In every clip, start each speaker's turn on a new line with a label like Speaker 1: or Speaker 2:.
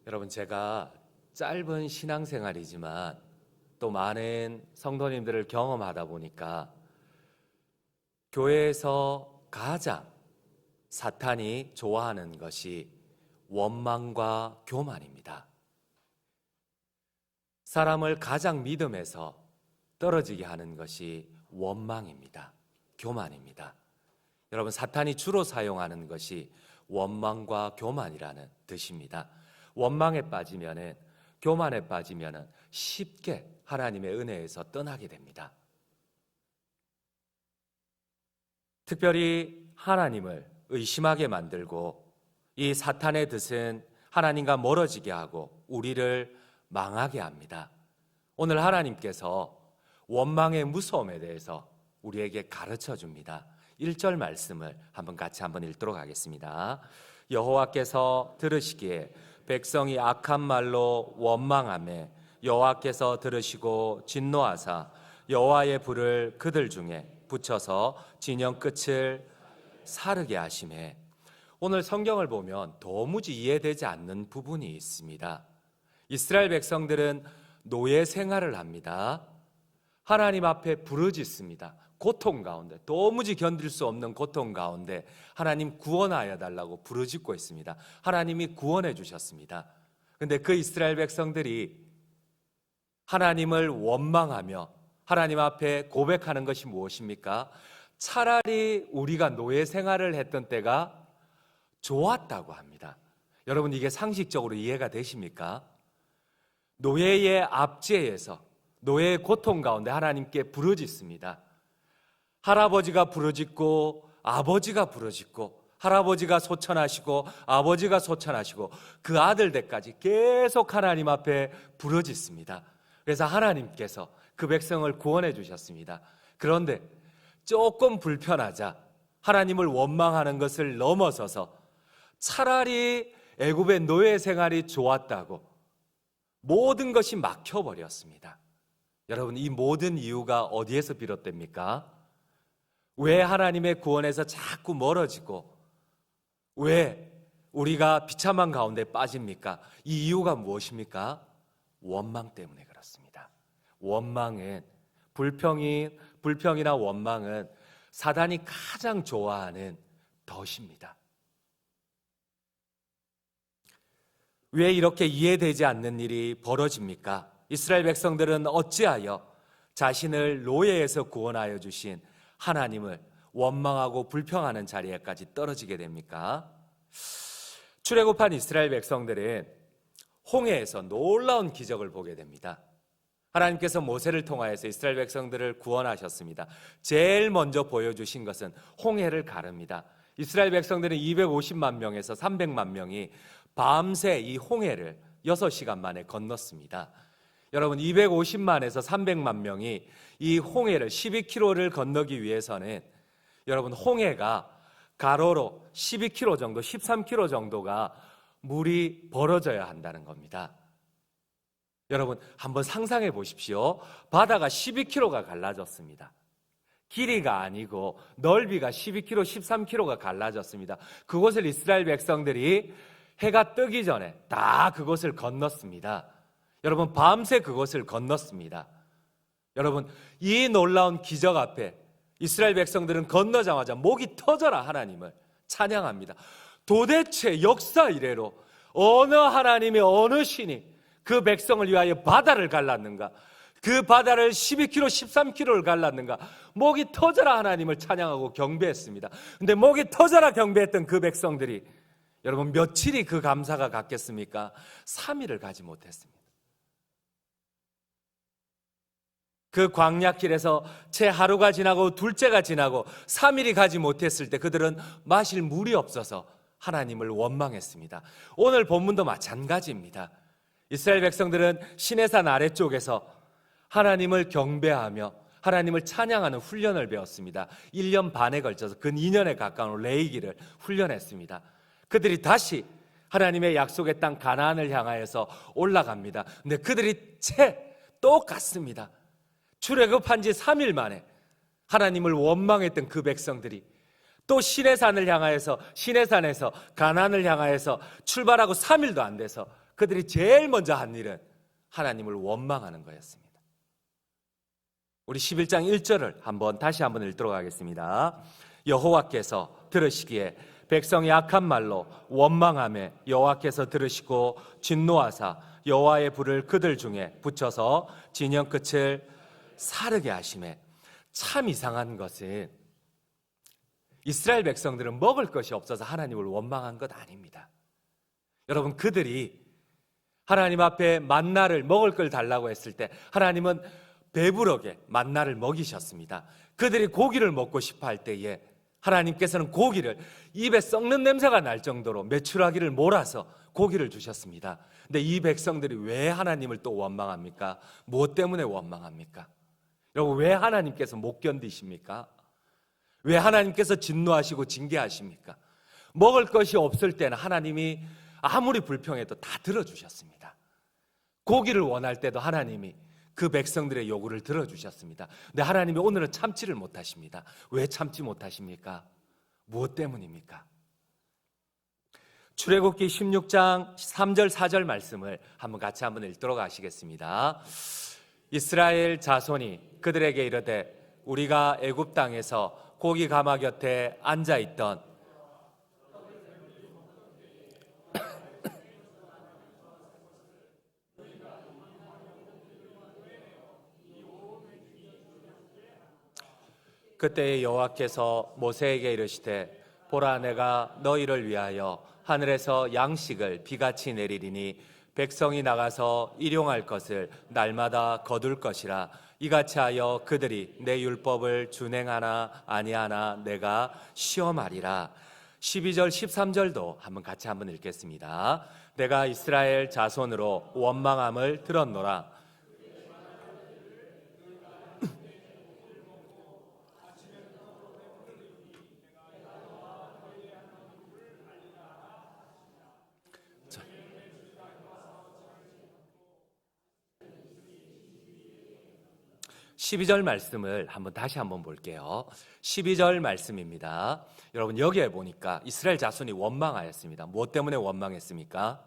Speaker 1: 여러분, 제가 짧은 신앙생활이지만 또 많은 성도님들을 경험하다 보니까 교회에서 가장 사탄이 좋아하는 것이 원망과 교만입니다. 사람을 가장 믿음에서 떨어지게 하는 것이 원망입니다. 교만입니다. 여러분, 사탄이 주로 사용하는 것이 원망과 교만이라는 뜻입니다. 원망에 빠지면은, 교만에 빠지면은 쉽게 하나님의 은혜에서 떠나게 됩니다. 특별히 하나님을 의심하게 만들고 이 사탄의 뜻은 하나님과 멀어지게 하고 우리를 망하게 합니다. 오늘 하나님께서 원망의 무서움에 대해서 우리에게 가르쳐 줍니다. 1절 말씀을 같이 읽도록 하겠습니다. 여호와께서 들으시기에 백성이 악한 말로 원망하매 여호와께서 들으시고 진노하사 여호와의 불을 그들 중에 붙여서 진영 끝을 사르게 하시매. 오늘 성경을 보면 도무지 이해되지 않는 부분이 있습니다. 이스라엘 백성들은 노예 생활을 합니다. 하나님 앞에 부르짖습니다. 고통 가운데, 도무지 견딜 수 없는 고통 가운데 하나님 구원하여 달라고 부르짖고 있습니다. 하나님이 구원해 주셨습니다. 그런데 그 이스라엘 백성들이 하나님을 원망하며 하나님 앞에 고백하는 것이 무엇입니까? 차라리 우리가 노예 생활을 했던 때가 좋았다고 합니다. 여러분, 이게 상식적으로 이해가 되십니까? 노예의 압제에서, 노예의 고통 가운데 하나님께 부르짖습니다. 할아버지가 부르짖고 아버지가 부르짖고 할아버지가 소천하시고 아버지가 소천하시고 그 아들들까지 계속 하나님 앞에 부르짖습니다. 그래서 하나님께서 그 백성을 구원해 주셨습니다. 그런데 조금 불편하자 하나님을 원망하는 것을 넘어서서 차라리 애굽의 노예 생활이 좋았다고 모든 것이 막혀버렸습니다. 여러분, 이 모든 이유가 어디에서 비롯됩니까? 왜 하나님의 구원에서 자꾸 멀어지고 왜 우리가 비참한 가운데 빠집니까? 이 이유가 무엇입니까? 원망 때문에 그렇습니다. 원망은, 불평이나 원망은 사단이 가장 좋아하는 덫입니다. 왜 이렇게 이해되지 않는 일이 벌어집니까? 이스라엘 백성들은 어찌하여 자신을 노예에서 구원하여 주신 하나님을 원망하고 불평하는 자리에까지 떨어지게 됩니까? 출애굽한 이스라엘 백성들은 홍해에서 놀라운 기적을 보게 됩니다. 하나님께서 모세를 통하여서 이스라엘 백성들을 구원하셨습니다. 제일 먼저 보여주신 것은 홍해를 가릅니다. 이스라엘 백성들은 250만 명에서 300만 명이 밤새 이 홍해를 6시간 만에 건넜습니다. 여러분, 250만에서 300만 명이 이 홍해를 12km를 건너기 위해서는 여러분, 홍해가 가로로 12km 정도, 13km 정도가 물이 벌어져야 한다는 겁니다. 여러분, 한번 상상해 보십시오. 바다가 12km가 갈라졌습니다. 길이가 아니고 넓이가 12km, 13km가 갈라졌습니다. 그곳을 이스라엘 백성들이 해가 뜨기 전에 다 그곳을 건넜습니다. 여러분, 밤새 그것을 건넜습니다. 여러분, 이 놀라운 기적 앞에 이스라엘 백성들은 건너자마자 목이 터져라 하나님을 찬양합니다. 도대체 역사 이래로 어느 하나님의 어느 신이 그 백성을 위하여 바다를 갈랐는가? 그 바다를 12km, 13km를 갈랐는가? 목이 터져라 하나님을 찬양하고 경배했습니다. 근데 목이 터져라 경배했던 그 백성들이 여러분, 며칠이 그 감사가 갔겠습니까? 3일을 가지 못했습니다. 그 광야길에서 채 하루가 지나고 둘째가 지나고 3일이 가지 못했을 때 그들은 마실 물이 없어서 하나님을 원망했습니다. 오늘 본문도 마찬가지입니다. 이스라엘 백성들은 시내산 아래쪽에서 하나님을 경배하며 하나님을 찬양하는 훈련을 배웠습니다. 1년 반에 걸쳐서 근 2년에 가까운 레위기를 훈련했습니다. 그들이 다시 하나님의 약속의 땅 가나안을 향하여서 올라갑니다. 근데 그들이 채 똑같습니다. 출애굽한 지 3일 만에 하나님을 원망했던 그 백성들이 또 시내산을 향하여서, 시내산에서 가나안을 향하여서 출발하고 3일도 안 돼서 그들이 제일 먼저 한 일은 하나님을 원망하는 거였습니다. 우리 11장 1절을 다시 한번 읽도록 하겠습니다. 여호와께서 들으시기에 백성이 악한 말로 원망하며 여호와께서 들으시고 진노하사 여호와의 불을 그들 중에 붙여서 진영 끝을 사르게 하시매. 참 이상한 것은 이스라엘 백성들은 먹을 것이 없어서 하나님을 원망한 것 아닙니다. 여러분, 그들이 하나님 앞에 만나를 먹을 걸 달라고 했을 때 하나님은 배부르게 만나를 먹이셨습니다. 그들이 고기를 먹고 싶어 할 때에 하나님께서는 고기를 입에 썩는 냄새가 날 정도로 메추라기를 몰아서 고기를 주셨습니다. 근데 이 백성들이 왜 하나님을 또 원망합니까? 무엇 때문에 원망합니까? 여러분, 왜 하나님께서 못 견디십니까? 왜 하나님께서 진노하시고 징계하십니까? 먹을 것이 없을 때는 하나님이 아무리 불평해도 다 들어주셨습니다. 고기를 원할 때도 하나님이 그 백성들의 요구를 들어주셨습니다. 근데 하나님이 오늘은 참지를 못하십니다. 왜 참지 못하십니까? 무엇 때문입니까? 출애굽기 16장 3절 4절 말씀을 같이 읽도록 하시겠습니다. 이스라엘 자손이 그들에게 이르되 우리가 애굽 땅에서 고기 가마 곁에 앉아있던 그때 여호와께서 모세에게 이르시되 보라, 내가 너희를 위하여 하늘에서 양식을 비같이 내리리니 백성이 나가서 일용할 것을 날마다 거둘 것이라. 이같이 하여 그들이 내 율법을 준행하나 아니하나 내가 시험하리라. 12절 13절도 같이 읽겠습니다. 내가 이스라엘 자손으로 원망함을 들었노라. 십이 절 말씀을 다시 볼게요. 12절 말씀입니다. 여러분, 여기에 보니까 이스라엘 자손이 원망하였습니다. 무엇 때문에 원망했습니까?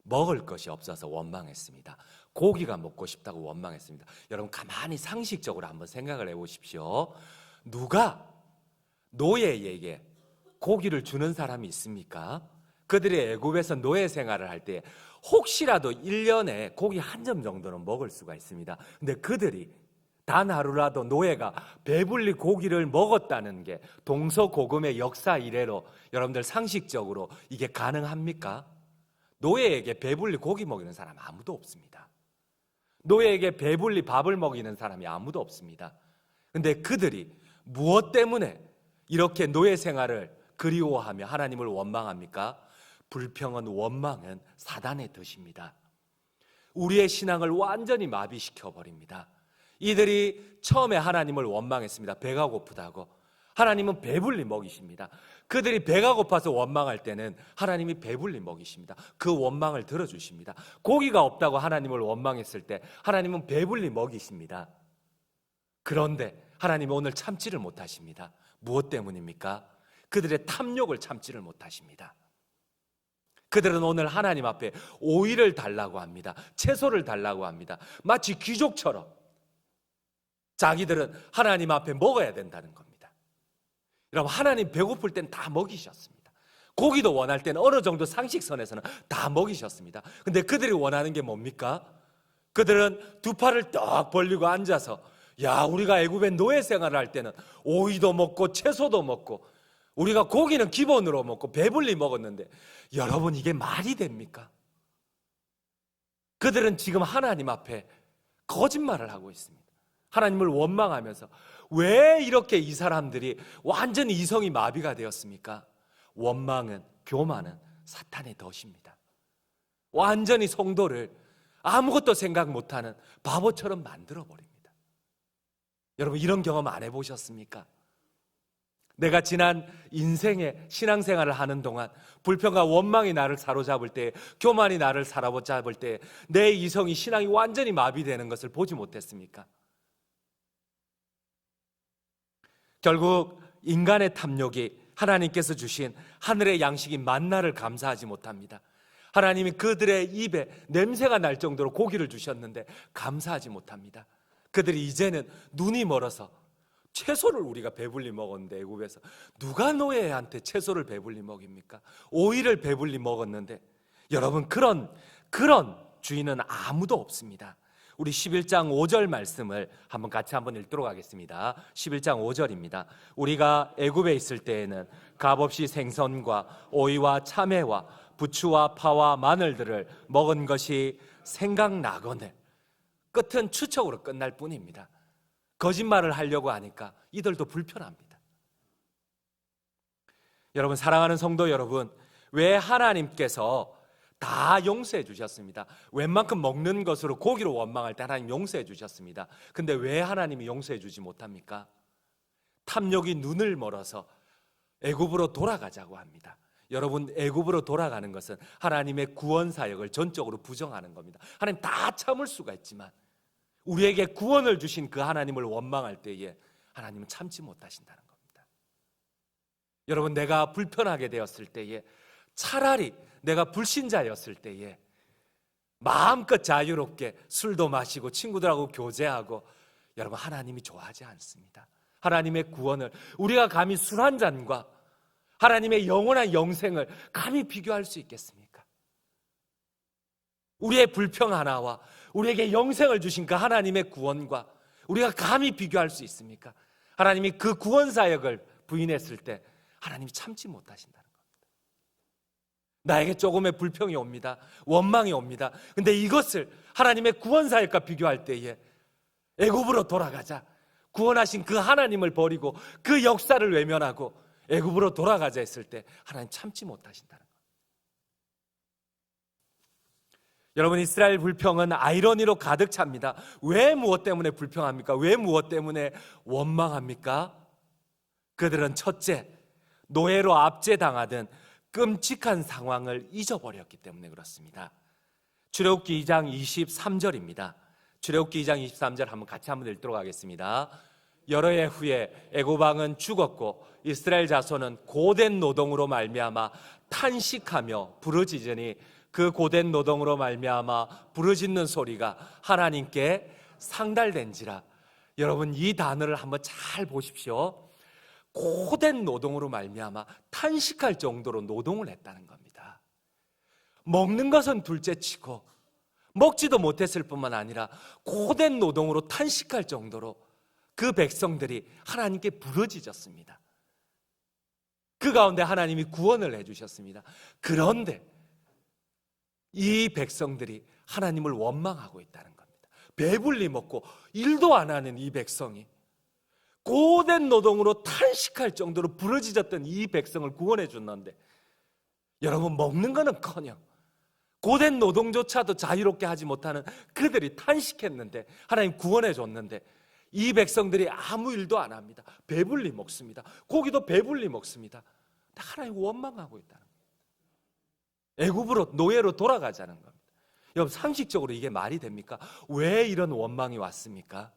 Speaker 1: 먹을 것이 없어서 원망했습니다. 고기가 먹고 싶다고 원망했습니다. 여러분, 가만히 상식적으로 한번 생각을 해보십시오. 누가 노예에게 고기를 주는 사람이 있습니까? 그들이 애굽에서 노예 생활을 할 때 혹시라도 1년에 고기 한 점 정도는 먹을 수가 있습니다. 근데 그들이 단 하루라도 노예가 배불리 고기를 먹었다는 게 동서고금의 역사 이래로 여러분들 상식적으로 이게 가능합니까? 노예에게 배불리 고기 먹이는 사람 아무도 없습니다. 노예에게 배불리 밥을 먹이는 사람이 아무도 없습니다. 근데 그들이 무엇 때문에 이렇게 노예 생활을 그리워하며 하나님을 원망합니까? 불평은, 원망은 사단의 뜻입니다. 우리의 신앙을 완전히 마비시켜 버립니다. 이들이 처음에 하나님을 원망했습니다. 배가 고프다고. 하나님은 배불리 먹이십니다. 그들이 배가 고파서 원망할 때는 하나님이 배불리 먹이십니다. 그 원망을 들어주십니다. 고기가 없다고 하나님을 원망했을 때 하나님은 배불리 먹이십니다. 그런데 하나님은 오늘 참지를 못하십니다. 무엇 때문입니까? 그들의 탐욕을 참지를 못하십니다. 그들은 오늘 하나님 앞에 오이를 달라고 합니다. 채소를 달라고 합니다. 마치 귀족처럼 자기들은 하나님 앞에 먹어야 된다는 겁니다. 여러분, 하나님 배고플 땐 다 먹이셨습니다. 고기도 원할 때는 어느 정도 상식선에서는 다 먹이셨습니다. 근데 그들이 원하는 게 뭡니까? 그들은 두 팔을 떡 벌리고 앉아서, 야, 우리가 애굽의 노예 생활을 할 때는 오이도 먹고 채소도 먹고 우리가 고기는 기본으로 먹고 배불리 먹었는데, 여러분, 이게 말이 됩니까? 그들은 지금 하나님 앞에 거짓말을 하고 있습니다. 하나님을 원망하면서. 왜 이렇게 이 사람들이 완전히 이성이 마비가 되었습니까? 원망은, 교만은 사탄의 덫입니다. 완전히 성도를 아무것도 생각 못하는 바보처럼 만들어버립니다. 여러분, 이런 경험 안 해보셨습니까? 내가 지난 인생의 신앙생활을 하는 동안 불평과 원망이 나를 사로잡을 때, 교만이 나를 사로잡을 때 내 이성이, 신앙이 완전히 마비되는 것을 보지 못했습니까? 결국 인간의 탐욕이 하나님께서 주신 하늘의 양식인 만나를 감사하지 못합니다. 하나님이 그들의 입에 냄새가 날 정도로 고기를 주셨는데 감사하지 못합니다. 그들이 이제는 눈이 멀어서 채소를 우리가 배불리 먹었는데, 애굽에서 누가 노예한테 채소를 배불리 먹입니까? 오이를 배불리 먹었는데, 여러분, 그런 주인은 아무도 없습니다. 우리 11장 5절 말씀을 같이 읽도록 하겠습니다. 11장 5절입니다. 우리가 애굽에 있을 때에는 값없이 생선과 오이와 참외와 부추와 파와 마늘들을 먹은 것이 생각나거늘. 끝은 추측으로 끝날 뿐입니다. 거짓말을 하려고 하니까 이들도 불편합니다. 여러분, 사랑하는 성도 여러분, 왜 하나님께서 다 용서해 주셨습니다. 웬만큼 먹는 것으로 고기로 원망할 때 하나님 용서해 주셨습니다. 근데 왜 하나님이 용서해 주지 못합니까? 탐욕이 눈을 멀어서 애굽으로 돌아가자고 합니다. 여러분, 애굽으로 돌아가는 것은 하나님의 구원 사역을 전적으로 부정하는 겁니다. 하나님 다 참을 수가 있지만 우리에게 구원을 주신 그 하나님을 원망할 때에 하나님은 참지 못하신다는 겁니다. 여러분, 내가 불편하게 되었을 때에, 차라리 내가 불신자였을 때에 마음껏 자유롭게 술도 마시고 친구들하고 교제하고, 여러분, 하나님이 좋아하지 않습니다. 하나님의 구원을 우리가 감히 술 한 잔과 하나님의 영원한 영생을 감히 비교할 수 있겠습니까? 우리의 불평 하나와 우리에게 영생을 주신 그 하나님의 구원과 우리가 감히 비교할 수 있습니까? 하나님이 그 구원 사역을 부인했을 때 하나님이 참지 못하신다는 겁니다. 나에게 조금의 불평이 옵니다. 원망이 옵니다. 근데 이것을 하나님의 구원 사역과 비교할 때에 애굽으로 돌아가자, 구원하신 그 하나님을 버리고 그 역사를 외면하고 애굽으로 돌아가자 했을 때 하나님 참지 못하신다는 겁니다. 여러분, 이스라엘 불평은 아이러니로 가득 찹니다. 왜 무엇 때문에 불평합니까? 왜 무엇 때문에 원망합니까? 그들은 첫째, 노예로 압제당하던 끔찍한 상황을 잊어버렸기 때문에 그렇습니다. 출애굽기 2장 23절입니다. 출애굽기 2장 23절 같이 읽도록 하겠습니다. 여러 해 후에 애굽 왕은 죽었고 이스라엘 자손은 고된 노동으로 말미암아 탄식하며 부르짖으니 그 고된 노동으로 말미암아 부르짖는 소리가 하나님께 상달된지라. 여러분, 이 단어를 한번 잘 보십시오. 고된 노동으로 말미암아 탄식할 정도로 노동을 했다는 겁니다. 먹는 것은 둘째치고 먹지도 못했을 뿐만 아니라 고된 노동으로 탄식할 정도로 그 백성들이 하나님께 부르짖었습니다. 그 가운데 하나님이 구원을 해주셨습니다. 그런데 이 백성들이 하나님을 원망하고 있다는 겁니다. 배불리 먹고 일도 안 하는 이 백성이 고된 노동으로 탄식할 정도로 부르짖었던 이 백성을 구원해 줬는데, 여러분, 먹는 거는커녕 고된 노동조차도 자유롭게 하지 못하는 그들이 탄식했는데, 하나님 구원해 줬는데 이 백성들이 아무 일도 안 합니다. 배불리 먹습니다. 고기도 배불리 먹습니다. 하나님 원망하고 있다는 겁니다. 애굽으로, 노예로 돌아가자는 겁니다. 여러분, 상식적으로 이게 말이 됩니까? 왜 이런 원망이 왔습니까?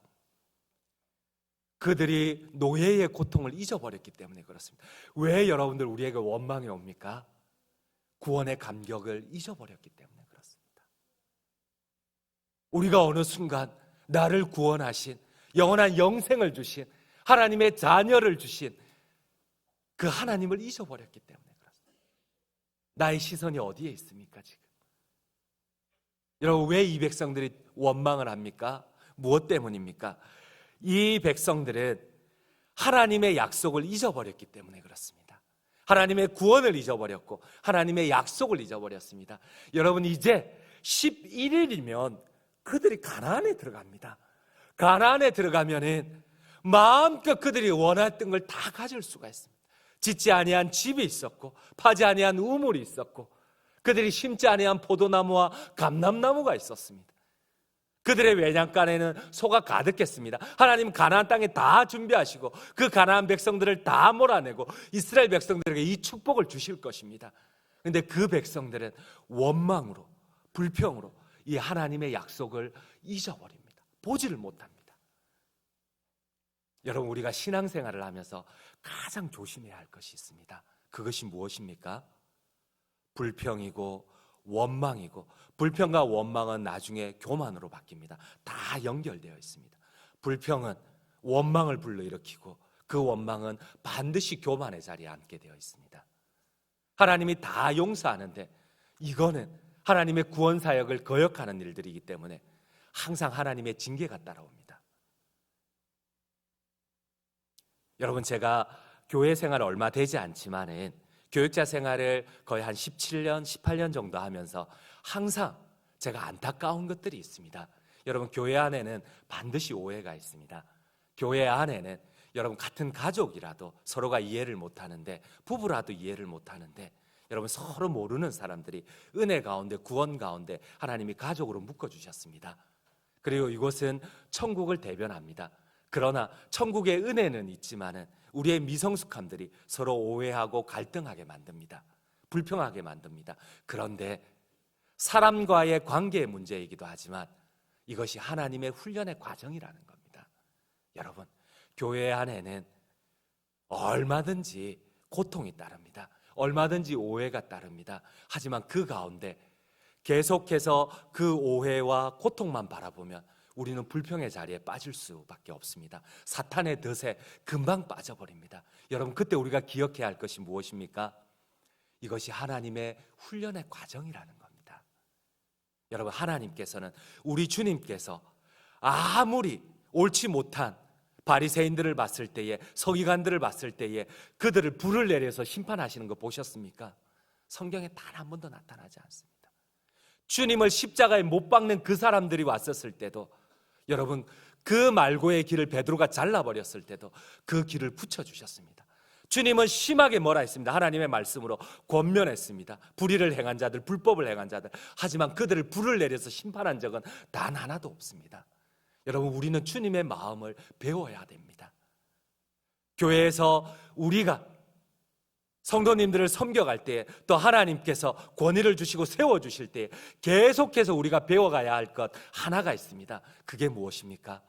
Speaker 1: 그들이 노예의 고통을 잊어버렸기 때문에 그렇습니다. 왜 여러분들 우리에게 원망이 옵니까? 구원의 감격을 잊어버렸기 때문에 그렇습니다. 우리가 어느 순간 나를 구원하신, 영원한 영생을 주신, 하나님의 자녀를 주신 그 하나님을 잊어버렸기 때문에 그렇습니다. 나의 시선이 어디에 있습니까, 지금? 여러분, 왜 이 백성들이 원망을 합니까? 무엇 때문입니까? 이 백성들은 하나님의 약속을 잊어버렸기 때문에 그렇습니다. 하나님의 구원을 잊어버렸고 하나님의 약속을 잊어버렸습니다. 여러분, 이제 11일이면 그들이 가나안에 들어갑니다. 가나안에 들어가면은 마음껏 그들이 원했던 걸 다 가질 수가 있습니다. 짓지 아니한 집이 있었고 파지 아니한 우물이 있었고 그들이 심지 아니한 포도나무와 감람나무가 있었습니다. 그들의 외양간에는 소가 가득했습니다. 하나님 가나안 땅에 다 준비하시고 그 가나안 백성들을 다 몰아내고 이스라엘 백성들에게 이 축복을 주실 것입니다. 그런데 그 백성들은 원망으로, 불평으로 이 하나님의 약속을 잊어버립니다. 보지를 못합니다. 여러분, 우리가 신앙생활을 하면서 가장 조심해야 할 것이 있습니다. 그것이 무엇입니까? 불평이고 원망이고, 불평과 원망은 나중에 교만으로 바뀝니다. 다 연결되어 있습니다. 불평은 원망을 불러일으키고, 그 원망은 반드시 교만의 자리에 앉게 되어 있습니다. 하나님이 다 용서하는데 이거는 하나님의 구원 사역을 거역하는 일들이기 때문에 항상 하나님의 징계가 따라옵니다. 여러분, 제가 교회 생활을 얼마 되지 않지만은 교육자 생활을 거의 한 17년, 18년 정도 하면서 항상 제가 안타까운 것들이 있습니다. 여러분, 교회 안에는 반드시 오해가 있습니다. 교회 안에는 여러분, 같은 가족이라도 서로가 이해를 못하는데, 부부라도 이해를 못하는데, 여러분, 서로 모르는 사람들이 은혜 가운데, 구원 가운데 하나님이 가족으로 묶어주셨습니다. 그리고 이곳은 천국을 대변합니다. 그러나 천국의 은혜는 있지만은 우리의 미성숙함들이 서로 오해하고 갈등하게 만듭니다. 불평하게 만듭니다. 그런데 사람과의 관계의 문제이기도 하지만 이것이 하나님의 훈련의 과정이라는 겁니다. 여러분, 교회 안에는 얼마든지 고통이 따릅니다. 얼마든지 오해가 따릅니다. 하지만 그 가운데 계속해서 그 오해와 고통만 바라보면 우리는 불평의 자리에 빠질 수밖에 없습니다. 사탄의 덫에 금방 빠져버립니다. 여러분, 그때 우리가 기억해야 할 것이 무엇입니까? 이것이 하나님의 훈련의 과정이라는 겁니다. 여러분, 하나님께서는, 우리 주님께서 아무리 옳지 못한 바리새인들을 봤을 때에, 서기관들을 봤을 때에 그들을 불을 내려서 심판하시는 거 보셨습니까? 성경에 단 한 번도 나타나지 않습니다. 주님을 십자가에 못 박는 그 사람들이 왔었을 때도, 여러분, 그 말고의 길을 베드로가 잘라버렸을 때도 그 길을 붙여주셨습니다. 주님은 심하게 뭐라 했습니다. 하나님의 말씀으로 권면했습니다. 불의를 행한 자들, 불법을 행한 자들. 하지만 그들을 불을 내려서 심판한 적은 단 하나도 없습니다. 여러분, 우리는 주님의 마음을 배워야 됩니다. 교회에서 우리가 성도님들을 섬겨갈 때, 또 하나님께서 권위를 주시고 세워주실 때 계속해서 우리가 배워가야 할 것 하나가 있습니다. 그게 무엇입니까?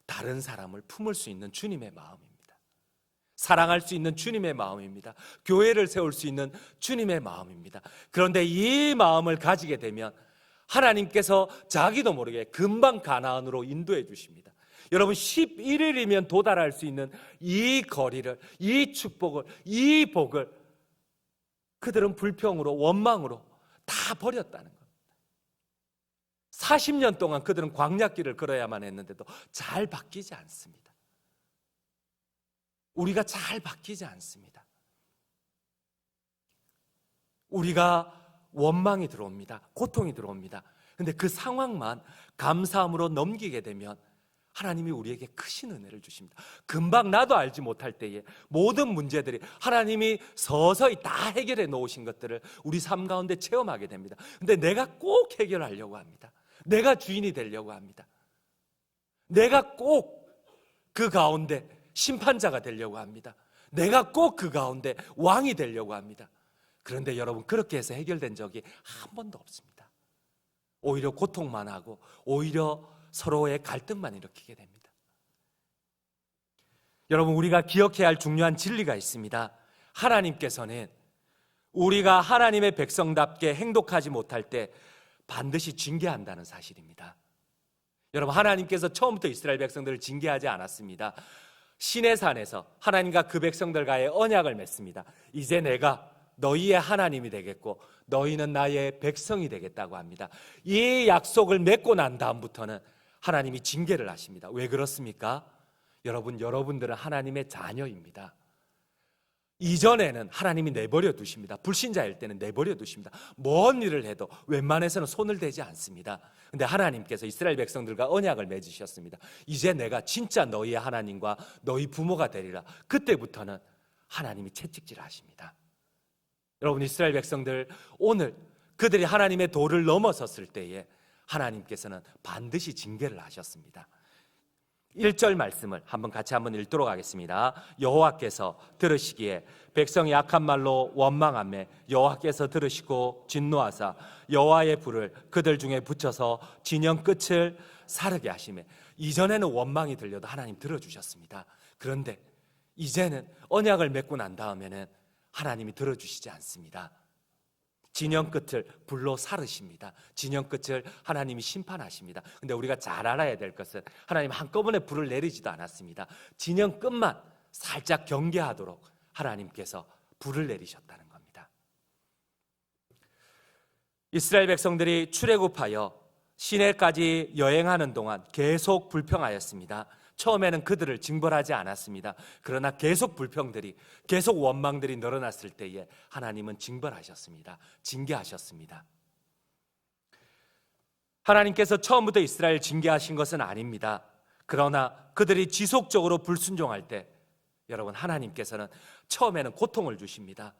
Speaker 1: 다른 사람을 품을 수 있는 주님의 마음입니다. 사랑할 수 있는 주님의 마음입니다. 교회를 세울 수 있는 주님의 마음입니다. 그런데 이 마음을 가지게 되면 하나님께서 자기도 모르게 금방 가나안으로 인도해 주십니다. 여러분, 11일이면 도달할 수 있는 이 거리를, 이 축복을, 이 복을 그들은 불평으로, 원망으로 다 버렸다는 겁니다. 40년 동안 그들은 광야길을 걸어야만 했는데도 잘 바뀌지 않습니다. 우리가 잘 바뀌지 않습니다. 우리가 원망이 들어옵니다. 고통이 들어옵니다. 그런데 그 상황만 감사함으로 넘기게 되면 하나님이 우리에게 크신 은혜를 주십니다. 금방 나도 알지 못할 때에 모든 문제들이 하나님이 서서히 다 해결해 놓으신 것들을 우리 삶 가운데 체험하게 됩니다. 그런데 내가 꼭 해결하려고 합니다. 내가 주인이 되려고 합니다. 내가 꼭 그 가운데 심판자가 되려고 합니다. 내가 꼭 그 가운데 왕이 되려고 합니다. 그런데 여러분, 그렇게 해서 해결된 적이 한 번도 없습니다. 오히려 고통만 하고 오히려 서로의 갈등만 일으키게 됩니다. 여러분, 우리가 기억해야 할 중요한 진리가 있습니다. 하나님께서는 우리가 하나님의 백성답게 행동하지 못할 때 반드시 징계한다는 사실입니다. 여러분, 하나님께서 처음부터 이스라엘 백성들을 징계하지 않았습니다. 시내산에서 하나님과 그 백성들과의 언약을 맺습니다. 이제 내가 너희의 하나님이 되겠고 너희는 나의 백성이 되겠다고 합니다. 이 약속을 맺고 난 다음부터는 하나님이 징계를 하십니다. 왜 그렇습니까? 여러분들은 하나님의 자녀입니다. 이전에는 하나님이 내버려 두십니다. 불신자일 때는 내버려 두십니다. 뭔 일을 해도 웬만해서는 손을 대지 않습니다. 그런데 하나님께서 이스라엘 백성들과 언약을 맺으셨습니다. 이제 내가 진짜 너희의 하나님과 너희 부모가 되리라. 그때부터는 하나님이 채찍질 하십니다. 여러분, 이스라엘 백성들, 오늘 그들이 하나님의 도를 넘어섰을 때에 하나님께서는 반드시 징계를 하셨습니다. 1절 말씀을 같이 한번 읽도록 하겠습니다. 여호와께서 들으시기에 백성이 악한 말로 원망하며 여호와께서 들으시고 진노하사 여호와의 불을 그들 중에 붙여서 진영 끝을 사르게 하시매. 이전에는 원망이 들려도 하나님 들어주셨습니다. 그런데 이제는 언약을 맺고 난 다음에는 하나님이 들어주시지 않습니다. 진영 끝을 불로 사르십니다. 진영 끝을 하나님이 심판하십니다. 근데 우리가 잘 알아야 될 것은 하나님 한꺼번에 불을 내리지도 않았습니다. 진영 끝만 살짝 경계하도록 하나님께서 불을 내리셨다는 겁니다. 이스라엘 백성들이 출애굽하여 시내까지 여행하는 동안 계속 불평하였습니다. 처음에는 그들을 징벌하지 않았습니다. 그러나 계속 불평들이, 계속 원망들이 늘어났을 때에 하나님은 징벌하셨습니다. 징계하셨습니다. 하나님께서 처음부터 이스라엘 징계하신 것은 아닙니다. 그러나 그들이 지속적으로 불순종할 때 여러분, 하나님께서는 처음에는 고통을 주십니다.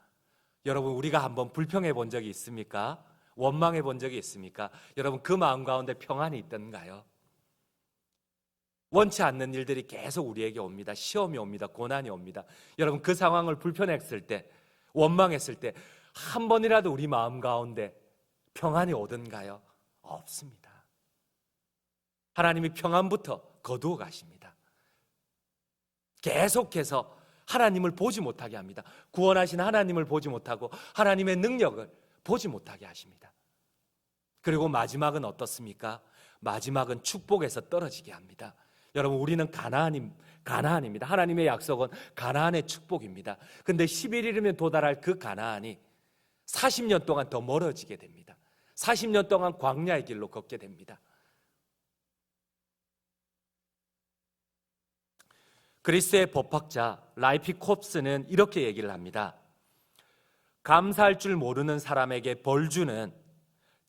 Speaker 1: 여러분, 우리가 한번 불평해 본 적이 있습니까? 원망해 본 적이 있습니까? 여러분, 그 마음 가운데 평안이 있던가요? 원치 않는 일들이 계속 우리에게 옵니다. 시험이 옵니다. 고난이 옵니다. 여러분, 그 상황을 불편했을 때, 원망했을 때 한 번이라도 우리 마음 가운데 평안이 오던가요? 없습니다. 하나님이 평안부터 거두어 가십니다. 계속해서 하나님을 보지 못하게 합니다. 구원하신 하나님을 보지 못하고 하나님의 능력을 보지 못하게 하십니다. 그리고 마지막은 어떻습니까? 마지막은 축복에서 떨어지게 합니다. 여러분, 우리는 가나안입니다. 하나님의 약속은 가나안의 축복입니다. 근데 11일이면 도달할 그 가나안이 40년 동안 더 멀어지게 됩니다. 40년 동안 광야의 길로 걷게 됩니다. 그리스의 법학자 라이피 콥스는 이렇게 얘기를 합니다. 감사할 줄 모르는 사람에게 벌 주는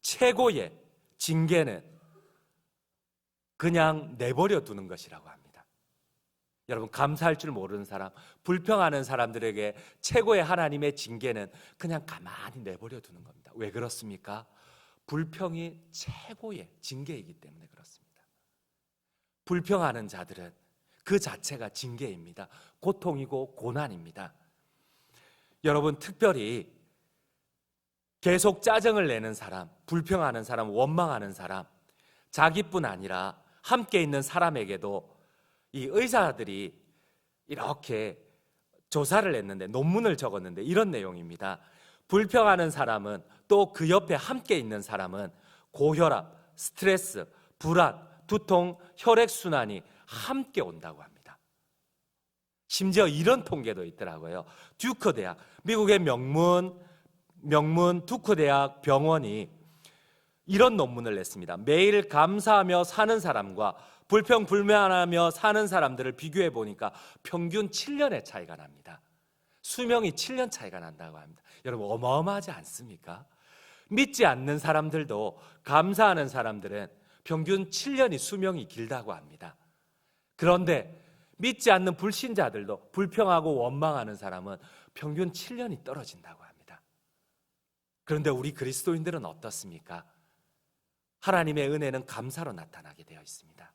Speaker 1: 최고의 징계는 그냥 내버려 두는 것이라고 합니다. 여러분, 감사할 줄 모르는 사람, 불평하는 사람들에게 최고의 하나님의 징계는 그냥 가만히 내버려 두는 겁니다. 왜 그렇습니까? 불평이 최고의 징계이기 때문에 그렇습니다. 불평하는 자들은 그 자체가 징계입니다. 고통이고 고난입니다. 여러분, 특별히 계속 짜증을 내는 사람, 불평하는 사람, 원망하는 사람, 자기뿐 아니라 함께 있는 사람에게도 이 의사들이 이렇게 조사를 했는데, 논문을 적었는데 이런 내용입니다. 불평하는 사람은, 또 그 옆에 함께 있는 사람은 고혈압, 스트레스, 불안, 두통, 혈액순환이 함께 온다고 합니다. 심지어 이런 통계도 있더라고요. 듀크 대학, 미국의 명문 듀크 대학 병원이 이런 논문을 냈습니다. 매일 감사하며 사는 사람과 불평불만하며 사는 사람들을 비교해 보니까 평균 7년의 차이가 납니다. 수명이 7년 차이가 난다고 합니다. 여러분, 어마어마하지 않습니까? 믿지 않는 사람들도, 감사하는 사람들은 평균 7년이 수명이 길다고 합니다. 그런데 믿지 않는 불신자들도, 불평하고 원망하는 사람은 평균 7년이 떨어진다고 합니다. 그런데 우리 그리스도인들은 어떻습니까? 하나님의 은혜는 감사로 나타나게 되어 있습니다.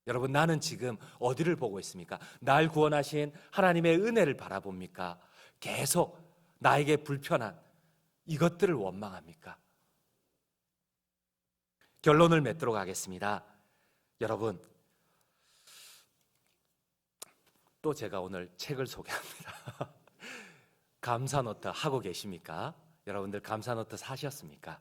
Speaker 1: 여러분, 나는 지금 어디를 보고 있습니까? 날 구원하신 하나님의 은혜를 바라봅니까? 계속 나에게 불편한 이것들을 원망합니까? 결론을 맺도록 하겠습니다. 여러분, 또 제가 오늘 책을 소개합니다. 감사노트 하고 계십니까? 여러분들 감사노트 사셨습니까?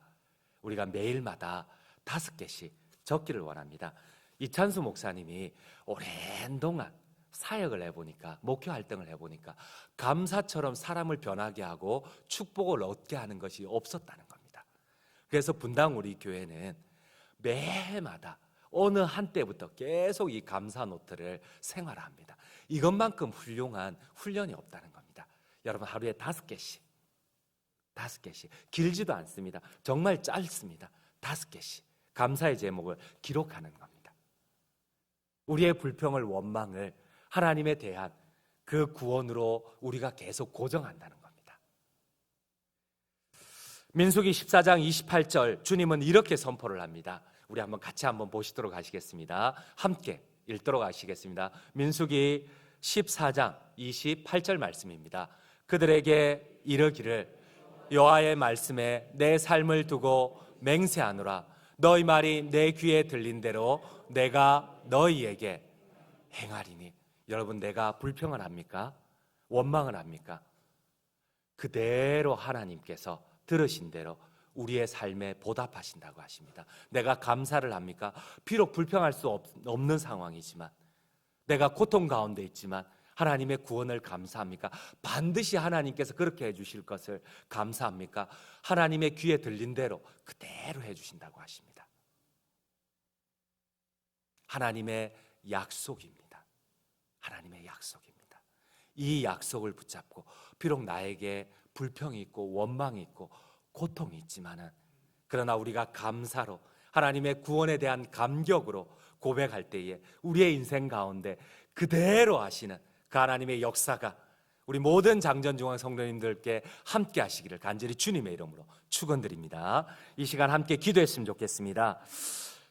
Speaker 1: 우리가 매일마다 5개씩 적기를 원합니다. 이찬수 목사님이 오랜 동안 사역을 해보니까, 목회 활동을 해보니까 감사처럼 사람을 변하게 하고 축복을 얻게 하는 것이 없었다는 겁니다. 그래서 분당 우리 교회는 매해마다 어느 한때부터 계속 이 감사 노트를 생활합니다. 이것만큼 훌륭한 훈련이 없다는 겁니다. 여러분, 하루에 5개씩 길지도 않습니다. 정말 짧습니다. 5개씩 감사의 제목을 기록하는 겁니다. 우리의 불평을, 원망을 하나님에 대한 그 구원으로 우리가 계속 고정한다는 겁니다. 민수기 14장 28절 주님은 이렇게 선포를 합니다. 우리 같이 한번 보시도록 하시겠습니다. 함께 읽도록 하시겠습니다. 민수기 14장 28절 말씀입니다. 그들에게 이르기를 여호와의 말씀에 내 삶을 두고 맹세하노라. 너희 말이 내 귀에 들린 대로 내가 너희에게 행하리니. 여러분, 내가 불평을 합니까? 원망을 합니까? 그대로 하나님께서 들으신 대로 우리의 삶에 보답하신다고 하십니다. 내가 감사를 합니까? 비록 불평할 수 없는 상황이지만, 내가 고통 가운데 있지만 하나님의 구원을 감사합니까? 반드시 하나님께서 그렇게 해주실 것을 감사합니까? 하나님의 귀에 들린 대로 그대로 해주신다고 하십니다. 하나님의 약속입니다. 하나님의 약속입니다. 이 약속을 붙잡고 비록 나에게 불평이 있고 원망이 있고 고통이 있지만은, 그러나 우리가 감사로 하나님의 구원에 대한 감격으로 고백할 때에 우리의 인생 가운데 그대로 하시는 그 하나님의 역사가 우리 모든 장전중앙 성도님들께 함께 하시기를 간절히 주님의 이름으로 축원드립니다. 이 시간 함께 기도했으면 좋겠습니다.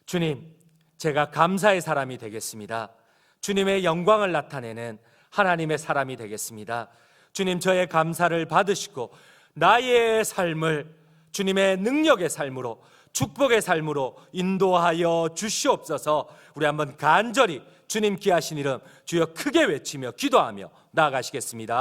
Speaker 1: 주님, 제가 감사의 사람이 되겠습니다. 주님의 영광을 나타내는 하나님의 사람이 되겠습니다. 주님, 저의 감사를 받으시고 나의 삶을 주님의 능력의 삶으로, 축복의 삶으로 인도하여 주시옵소서. 우리 한번 간절히 주님 귀하신 이름 주여 크게 외치며 기도하며 나아가시겠습니다.